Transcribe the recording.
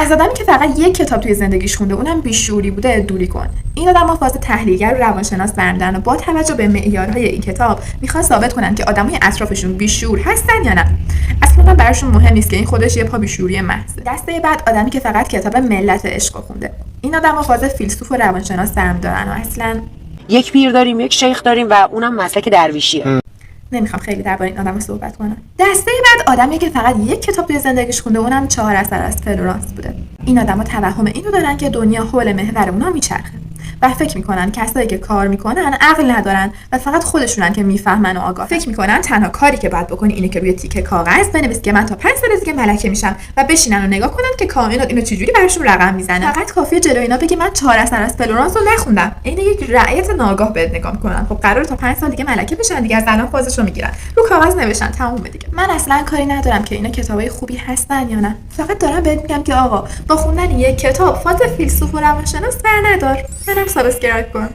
از آدمی که فقط یک کتاب توی زندگیش خونده اونم بیشعوری بوده دوری کن. این آدم‌ها فاز تحلیلگر و روانشناس برمی‌دارن و با توجه به معیارهای این کتاب میخوان ثابت کنن که آدمای اطرافشون بیشعور هستن یا نه. اصلا براشون مهم نیست که این خودش یه پا بیشعوری محض. دسته بعد آدمی که فقط کتاب ملت عشق خونده. این آدم‌ها فاز فیلسوف و روانشناس برمی‌دارن و اصلا یک پیر داریم، یک شیخ داریم و اونم مسلک درویشیه. نمیخوام خیلی درباره این آدم صحبت کنم. دسته بعد آدمی که فقط یک کتاب توی زندگیش خونده اونم 4 اثر از فلورانس بوده. این آدما توهم اینو دارن که دنیا حول محور اونا میچرخه و فکر میکنن کسایی که کار میکنن عقل ندارن و فقط خودشونن که میفهمن و آگاه. فکر میکنن تنها کاری که باید بکنی اینه که روی تیکه کاغذ بنویسی که من تا 5 سال دیگه ملکه میشم و بشینن و نگاه کنن که کائنات اینو چجوری براشون رقم میزنه. فقط کافیه جلوی اینا بگی من 4 اثر از فلورانس رو نخوندم. این یک رعیت ناآگاه بهت نگاه میکنن. خب قراره تا 5 سال دیگه ملکه بشن دیگه، از الان فازشو میگیرن رو کاغذ نوشتن تمومه دیگه. من اصلا کاری ندارم که اینا کتابای خوبی هستن یا نه، فقط دارم بهت میگم که آقا با خوندن یک کتاب فاز فیلسوف و روانشناس بر ندار. منم سابسکرایب کن.